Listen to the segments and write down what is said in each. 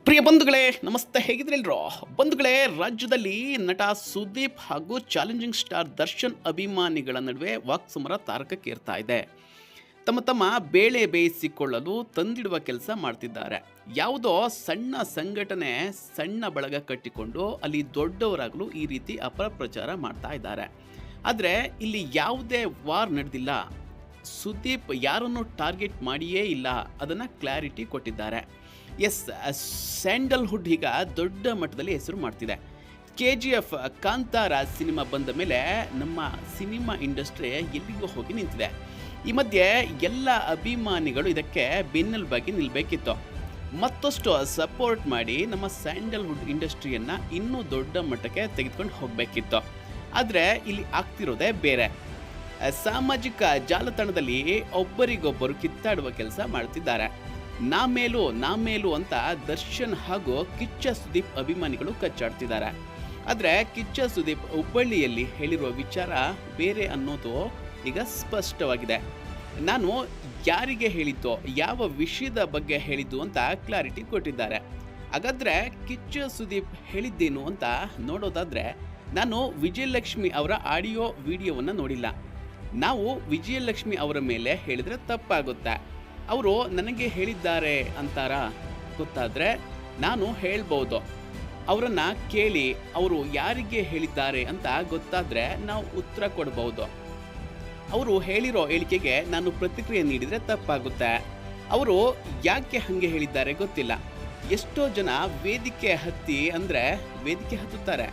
ಪ್ರಿಯ ಬಂಧುಗಳೇ ನಮಸ್ತೆ, ಹೇಗಿದ್ರೆಲ್ರೋ ಬಂಧುಗಳೇ. ರಾಜ್ಯದಲ್ಲಿ ನಟ ಸುದೀಪ್ ಹಾಗೂ ಚಾಲೆಂಜಿಂಗ್ ಸ್ಟಾರ್ ದರ್ಶನ್ ಅಭಿಮಾನಿಗಳ ನಡುವೆ ವಾಕ್ಸಮರ ತಾರಕಕ್ಕೇರ್ತಾ ಇದೆ. ತಮ್ಮ ತಮ್ಮ ಬೇಳೆ ಬೇಯಿಸಿಕೊಳ್ಳಲು ತಂದಿಡುವ ಕೆಲಸ ಮಾಡ್ತಿದ್ದಾರೆ. ಯಾವುದೋ ಸಣ್ಣ ಸಂಘಟನೆ ಸಣ್ಣ ಬಳಗ ಕಟ್ಟಿಕೊಂಡು ಅಲ್ಲಿ ದೊಡ್ಡವರಾಗಲು ಈ ರೀತಿ ಅಪಪ್ರಚಾರ ಮಾಡ್ತಾ ಇದ್ದಾರೆ. ಆದರೆ ಇಲ್ಲಿ ಯಾವುದೇ ವಾರ್ ನಡೆದಿಲ್ಲ. ಸುದೀಪ್ ಯಾರನ್ನು ಟಾರ್ಗೆಟ್ ಮಾಡಿಯೇ ಇಲ್ಲ, ಅದನ್ನು ಕ್ಲಾರಿಟಿ ಕೊಟ್ಟಿದ್ದಾರೆ. ಎಸ್, ಸ್ಯಾಂಡಲ್ವುಡ್ ಈಗ ದೊಡ್ಡ ಮಟ್ಟದಲ್ಲಿ ಹೆಸರು ಮಾಡ್ತಿದೆ. KGF ಕಾಂತಾರ ಸಿನಿಮಾ ಬಂದ ಮೇಲೆ ನಮ್ಮ ಸಿನಿಮಾ ಇಂಡಸ್ಟ್ರಿ ಎಲ್ಲಿಗೂ ಹೋಗಿ ನಿಂತಿದೆ. ಈ ಮಧ್ಯೆ ಎಲ್ಲ ಅಭಿಮಾನಿಗಳು ಇದಕ್ಕೆ ಬೆನ್ನೆಲುಬಾಗಿ ನಿಲ್ಲಬೇಕಿತ್ತು. ಮತ್ತಷ್ಟು ಸಪೋರ್ಟ್ ಮಾಡಿ ನಮ್ಮ ಸ್ಯಾಂಡಲ್ವುಡ್ ಇಂಡಸ್ಟ್ರಿಯನ್ನು ಇನ್ನೂ ದೊಡ್ಡ ಮಟ್ಟಕ್ಕೆ ತೆಗೆದುಕೊಂಡು ಹೋಗಬೇಕಿತ್ತು. ಆದರೆ ಇಲ್ಲಿ ಆಗ್ತಿರೋದೇ ಬೇರೆ. ಸಾಮಾಜಿಕ ಜಾಲತಾಣದಲ್ಲಿ ಒಬ್ಬರಿಗೊಬ್ಬರು ಕಿತ್ತಾಡುವ ಕೆಲಸ ಮಾಡ್ತಿದ್ದಾರೆ. ನಾ ಮೇಲು ಅಂತ ದರ್ಶನ್ ಹಾಗೂ ಕಿಚ್ಚ ಸುದೀಪ್ ಅಭಿಮಾನಿಗಳು ಕಚ್ಚಾಡ್ತಿದ್ದಾರೆ. ಆದರೆ ಕಿಚ್ಚ ಸುದೀಪ್ ಹುಬ್ಬಳ್ಳಿಯಲ್ಲಿ ಹೇಳಿರುವ ವಿಚಾರ ಬೇರೆ ಅನ್ನೋದು ಈಗ ಸ್ಪಷ್ಟವಾಗಿದೆ. ನಾನು ಯಾರಿಗೆ ಹೇಳಿದ್ದೋ, ಯಾವ ವಿಷಯದ ಬಗ್ಗೆ ಹೇಳಿದ್ದು ಅಂತ ಕ್ಲಾರಿಟಿ ಕೊಟ್ಟಿದ್ದಾರೆ. ಹಾಗಾದರೆ ಕಿಚ್ಚ ಸುದೀಪ್ ಹೇಳಿದ್ದೇನು ಅಂತ ನೋಡೋದಾದರೆ, ನಾನು ವಿಜಯಲಕ್ಷ್ಮಿ ಅವರ ಆಡಿಯೋ ವಿಡಿಯೋವನ್ನು ನೋಡಿಲ್ಲ. ನಾವು ವಿಜಯಲಕ್ಷ್ಮಿ ಅವರ ಮೇಲೆ ಹೇಳಿದರೆ ತಪ್ಪಾಗುತ್ತೆ. ಅವರು ನನಗೆ ಹೇಳಿದ್ದಾರೆ ಅಂತಾರ ಗೊತ್ತಾದರೆ ನಾನು ಹೇಳ್ಬೋದು. ಅವರನ್ನು ಕೇಳಿ ಅವರು ಯಾರಿಗೆ ಹೇಳಿದ್ದಾರೆ ಅಂತ ಗೊತ್ತಾದರೆ ನಾವು ಉತ್ತರ ಕೊಡ್ಬೋದು. ಅವರು ಹೇಳಿರೋ ಹೇಳಿಕೆಗೆ ನಾನು ಪ್ರತಿಕ್ರಿಯೆ ನೀಡಿದರೆ ತಪ್ಪಾಗುತ್ತೆ. ಅವರು ಯಾಕೆ ಹಾಗೆ ಹೇಳಿದ್ದಾರೆ ಗೊತ್ತಿಲ್ಲ. ಎಷ್ಟೋ ಜನ ವೇದಿಕೆ ಹತ್ತುತ್ತಾರೆ.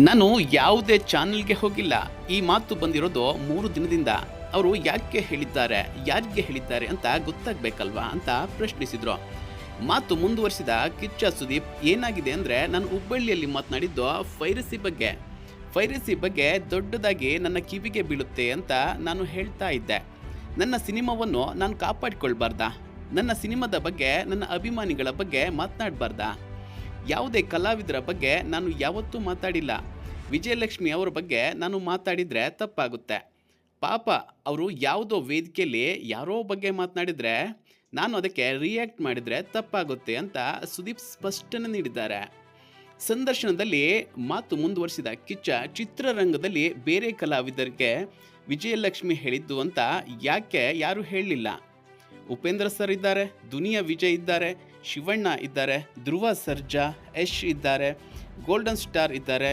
ನಾನು ಯಾವುದೇ ಚಾನಲ್ಗೆ ಹೋಗಿಲ್ಲ. ಈ ಮಾತು ಬಂದಿರೋದು 3 ದಿನದಿಂದ. ಅವರು ಯಾಕೆ ಹೇಳಿದ್ದಾರೆ, ಯಾರಿಗೆ ಹೇಳಿದ್ದಾರೆ ಅಂತ ಗೊತ್ತಾಗಬೇಕಲ್ವಾ ಅಂತ ಪ್ರಶ್ನಿಸಿದ್ರು. ಮಾತು ಮುಂದುವರಿಸಿದ ಕಿಚ್ಚ ಸುದೀಪ್, ಏನಾಗಿದೆ ಅಂದರೆ, ನಾನು ಹುಬ್ಬಳ್ಳಿಯಲ್ಲಿ ಮಾತನಾಡಿದ್ದು ಫೈರಸಿ ಬಗ್ಗೆ ದೊಡ್ಡದಾಗಿ ನನ್ನ ಕಿವಿಗೆ ಬೀಳುತ್ತೆ ಅಂತ ನಾನು ಹೇಳ್ತಾ ಇದ್ದೆ. ನನ್ನ ಸಿನಿಮಾವನ್ನು ನಾನು ಕಾಪಾಡಿಕೊಳ್ಬಾರ್ದಾ? ನನ್ನ ಸಿನಿಮಾದ ಬಗ್ಗೆ, ನನ್ನ ಅಭಿಮಾನಿಗಳ ಬಗ್ಗೆ ಮಾತನಾಡಬಾರ್ದಾ? ಯಾವುದೇ ಕಲಾವಿದರ ಬಗ್ಗೆ ನಾನು ಯಾವತ್ತೂ ಮಾತಾಡಿಲ್ಲ. ವಿಜಯಲಕ್ಷ್ಮಿ ಅವರ ಬಗ್ಗೆ ನಾನು ಮಾತಾಡಿದರೆ ತಪ್ಪಾಗುತ್ತೆ. ಪಾಪ ಅವರು ಯಾವುದೋ ವೇದಿಕೆಯಲ್ಲಿ ಯಾರೋ ಬಗ್ಗೆ ಮಾತನಾಡಿದರೆ ನಾನು ಅದಕ್ಕೆ ರಿಯಾಕ್ಟ್ ಮಾಡಿದರೆ ತಪ್ಪಾಗುತ್ತೆ ಅಂತ ಸುದೀಪ್ ಸ್ಪಷ್ಟನೆ ನೀಡಿದ್ದಾರೆ. ಸಂದರ್ಶನದಲ್ಲಿ ಮಾತು ಮುಂದುವರಿಸಿದ ಕಿಚ್ಚ, ಚಿತ್ರರಂಗದಲ್ಲಿ ಬೇರೆ ಕಲಾವಿದರಿಗೆ ವಿಜಯಲಕ್ಷ್ಮಿ ಹೇಳಿದ್ದು ಅಂತ ಯಾರು ಹೇಳಲಿಲ್ಲ? ಉಪೇಂದ್ರ ಸರ್ ಇದ್ದಾರೆ, ದುನಿಯಾ ವಿಜಯ್ ಇದ್ದಾರೆ, ಶಿವಣ್ಣ ಇದ್ದಾರೆ, ಧ್ರುವ ಸರ್ಜಾ, ಯಶ್ ಇದ್ದಾರೆ, ಗೋಲ್ಡನ್ ಸ್ಟಾರ್ ಇದ್ದಾರೆ,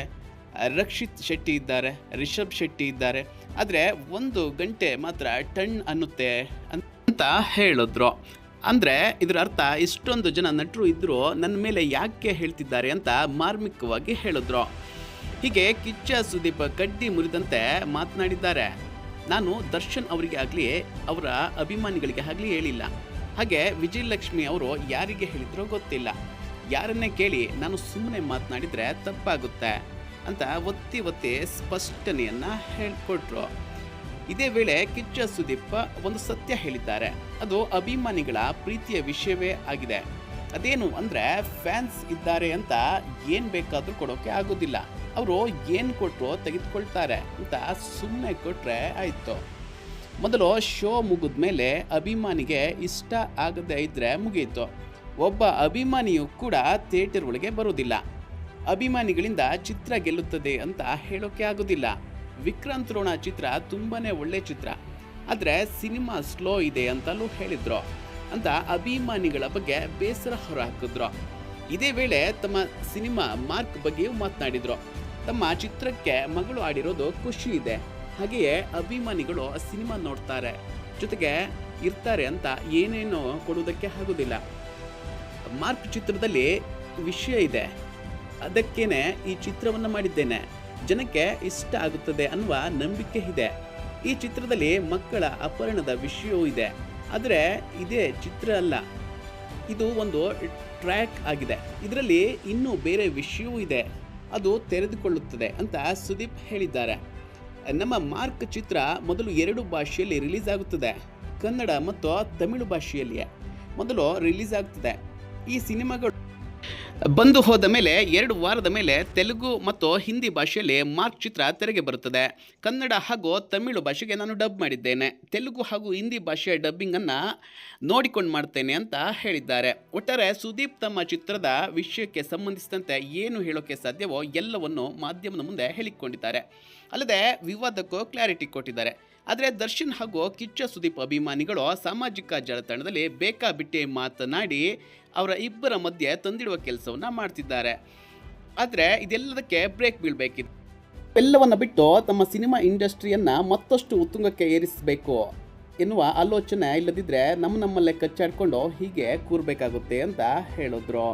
ರಕ್ಷಿತ್ ಶೆಟ್ಟಿ ಇದ್ದಾರೆ, ರಿಷಬ್ ಶೆಟ್ಟಿ ಇದ್ದಾರೆ. ಆದರೆ 1 ಗಂಟೆ ಮಾತ್ರ ಟಣ್ ಅನ್ನುತ್ತೆ ಅಂತ ಹೇಳಿದ್ರು. ಅಂದರೆ ಇದರ ಅರ್ಥ, ಇಷ್ಟೊಂದು ಜನ ನಟರು ಇದ್ದರೂ ನನ್ನ ಮೇಲೆ ಯಾಕೆ ಹೇಳ್ತಿದ್ದಾರೆ ಅಂತ ಮಾರ್ಮಿಕವಾಗಿ ಹೇಳಿದ್ರು. ಹೀಗೆ ಕಿಚ್ಚ ಸುದೀಪ್ ಕಡ್ಡಿ ಮುರಿದಂತೆ ಮಾತನಾಡಿದ್ದಾರೆ. ನಾನು ದರ್ಶನ್ ಅವರಿಗೆ ಆಗಲಿ ಅವರ ಅಭಿಮಾನಿಗಳಿಗೆ ಆಗಲಿ ಹೇಳಿಲ್ಲ. ಹಾಗೆ ವಿಜಯಲಕ್ಷ್ಮಿ ಅವರು ಯಾರಿಗೆ ಹೇಳಿದ್ರೋ ಗೊತ್ತಿಲ್ಲ. ಯಾರನ್ನೇ ಕೇಳಿ ನಾನು ಸುಮ್ಮನೆ ಮಾತನಾಡಿದರೆ ತಪ್ಪಾಗುತ್ತೆ ಅಂತ ಒತ್ತಿ ಸ್ಪಷ್ಟನೆಯನ್ನು ಹೇಳಿಕೊಟ್ರು. ಇದೇ ವೇಳೆ ಕಿಚ್ಚ ಸುದೀಪ್ ಒಂದು ಸತ್ಯ ಹೇಳಿದ್ದಾರೆ. ಅದು ಅಭಿಮಾನಿಗಳ ಪ್ರೀತಿಯ ವಿಷಯವೇ ಆಗಿದೆ. ಅದೇನು ಅಂದರೆ, ಫ್ಯಾನ್ಸ್ ಇದ್ದಾರೆ ಅಂತ ಏನು ಬೇಕಾದರೂ ಕೊಡೋಕ್ಕೆ ಆಗೋದಿಲ್ಲ. ಅವರು ಏನು ಕೊಟ್ಟರು ತೆಗೆದುಕೊಳ್ತಾರೆ ಅಂತ ಸುಮ್ಮನೆ ಕೊಟ್ಟರೆ ಆಯಿತು. ಮೊದಲು ಶೋ ಮುಗಿದ ಮೇಲೆ ಅಭಿಮಾನಿಗೆ ಇಷ್ಟ ಆಗದೇ ಇದ್ದರೆ ಮುಗಿಯಿತು. ಒಬ್ಬ ಅಭಿಮಾನಿಯು ಕೂಡ ಥಿಯೇಟರ್ ಒಳಗೆ ಬರೋದಿಲ್ಲ. ಅಭಿಮಾನಿಗಳಿಂದ ಚಿತ್ರ ಗೆಲ್ಲುತ್ತದೆ ಅಂತ ಹೇಳೋಕ್ಕೆ ಆಗೋದಿಲ್ಲ. ವಿಕ್ರಾಂತ್ ರೋಣ ಚಿತ್ರ ತುಂಬಾ ಒಳ್ಳೆ ಚಿತ್ರ, ಆದರೆ ಸಿನಿಮಾ ಸ್ಲೋ ಇದೆ ಅಂತಲೂ ಹೇಳಿದ್ರು ಅಂತ ಅಭಿಮಾನಿಗಳ ಬಗ್ಗೆ ಬೇಸರ ಹೊರಹಾಕಿದ್ರು. ಇದೇ ವೇಳೆ ತಮ್ಮ ಸಿನಿಮಾ ಮಾರ್ಕ್ ಬಗ್ಗೆಯೂ ಮಾತನಾಡಿದ್ರು. ತಮ್ಮ ಚಿತ್ರಕ್ಕೆ ಮಗಳು ಆಡಿರೋದು ಖುಷಿ ಇದೆ, ಹಾಗೆಯೇ ಅಭಿಮಾನಿಗಳು ಸಿನಿಮಾ ನೋಡ್ತಾರೆ, ಜೊತೆಗೆ ಇರ್ತಾರೆ ಅಂತ ಏನೇನೋ ಕೊಡುವುದಕ್ಕೆ ಆಗೋದಿಲ್ಲ. ಮಾರ್ಕ್ ಚಿತ್ರದಲ್ಲಿ ವಿಷಯ ಇದೆ, ಅದಕ್ಕೇನೆ ಈ ಚಿತ್ರವನ್ನು ಮಾಡಿದ್ದೇನೆ, ಜನಕ್ಕೆ ಇಷ್ಟ ಆಗುತ್ತದೆ ಅನ್ನುವ ನಂಬಿಕೆ ಇದೆ. ಈ ಚಿತ್ರದಲ್ಲಿ ಮಕ್ಕಳ ಅಪಹರಣದ ವಿಷಯವೂ ಇದೆ, ಆದರೆ ಇದೇ ಚಿತ್ರ ಅಲ್ಲ, ಇದು ಒಂದು ಟ್ರ್ಯಾಕ್ ಆಗಿದೆ. ಇದರಲ್ಲಿ ಇನ್ನೂ ಬೇರೆ ವಿಷಯವೂ ಇದೆ, ಅದು ತೆರೆದುಕೊಳ್ಳುತ್ತದೆ ಅಂತ ಸುದೀಪ್ ಹೇಳಿದ್ದಾರೆ. ನಮ್ಮ ಮಾರ್ಕ್ ಚಿತ್ರ ಮೊದಲು 2 ಭಾಷೆಯಲ್ಲಿ ರಿಲೀಸ್ ಆಗುತ್ತದೆ. ಕನ್ನಡ ಮತ್ತು ತಮಿಳು ಭಾಷೆಯಲ್ಲಿಯೇ ಮೊದಲು ರಿಲೀಸ್ ಆಗುತ್ತದೆ. ಈ ಸಿನಿಮಾಗಳು ಬಂದು ಹೋದ ಮೇಲೆ 2 ವಾರದ ಮೇಲೆ ತೆಲುಗು ಮತ್ತು ಹಿಂದಿ ಭಾಷೆಯಲ್ಲಿ ಮಾರ್ಕ್ ಚಿತ್ರ ತೆರೆಗೆ ಬರುತ್ತದೆ. ಕನ್ನಡ ಹಾಗೂ ತಮಿಳು ಭಾಷೆಗೆ ನಾನು ಡಬ್ ಮಾಡಿದ್ದೇನೆ. ತೆಲುಗು ಹಾಗೂ ಹಿಂದಿ ಭಾಷೆಯ ಡಬ್ಬಿಂಗನ್ನು ನೋಡಿಕೊಂಡು ಮಾಡ್ತೇನೆ ಅಂತ ಹೇಳಿದ್ದಾರೆ. ಒಟ್ಟಾರೆ ಸುದೀಪ್ ತಮ್ಮ ಚಿತ್ರದ ವಿಷಯಕ್ಕೆ ಸಂಬಂಧಿಸಿದಂತೆ ಏನು ಹೇಳೋಕ್ಕೆ ಸಾಧ್ಯವೋ ಎಲ್ಲವನ್ನು ಮಾಧ್ಯಮದ ಮುಂದೆ ಹೇಳಿಕೊಂಡಿದ್ದಾರೆ. ಅಲ್ಲದೆ ವಿವಾದಕ್ಕೂ ಕ್ಲಾರಿಟಿ ಕೊಟ್ಟಿದ್ದಾರೆ. ಆದರೆ ದರ್ಶನ್ ಹಾಗೂ ಕಿಚ್ಚ ಸುದೀಪ್ ಅಭಿಮಾನಿಗಳು ಸಾಮಾಜಿಕ ಜಾಲತಾಣದಲ್ಲಿ ಬೇಕಾಬಿಟ್ಟಿ ಮಾತನಾಡಿ ಅವರ ಇಬ್ಬರ ಮಧ್ಯೆ ತಂದಿಡುವ ಕೆಲಸವನ್ನು ಮಾಡ್ತಿದ್ದಾರೆ. ಆದರೆ ಇದೆಲ್ಲದಕ್ಕೆ ಬ್ರೇಕ್ ಬೀಳಬೇಕಿದೆ. ಎಲ್ಲವನ್ನು ಬಿಟ್ಟು ತಮ್ಮ ಸಿನಿಮಾ ಇಂಡಸ್ಟ್ರಿಯನ್ನು ಮತ್ತಷ್ಟು ಉತ್ತುಂಗಕ್ಕೆ ಏರಿಸಬೇಕು ಎನ್ನುವ ಆಲೋಚನೆ ಇಲ್ಲದಿದ್ದರೆ ನಮ್ಮಲ್ಲೇ ಕಚ್ಚಾಡ್ಕೊಂಡು ಹೀಗೆ ಕೂರಬೇಕಾಗುತ್ತೆ ಅಂತ ಹೇಳಿದ್ರು.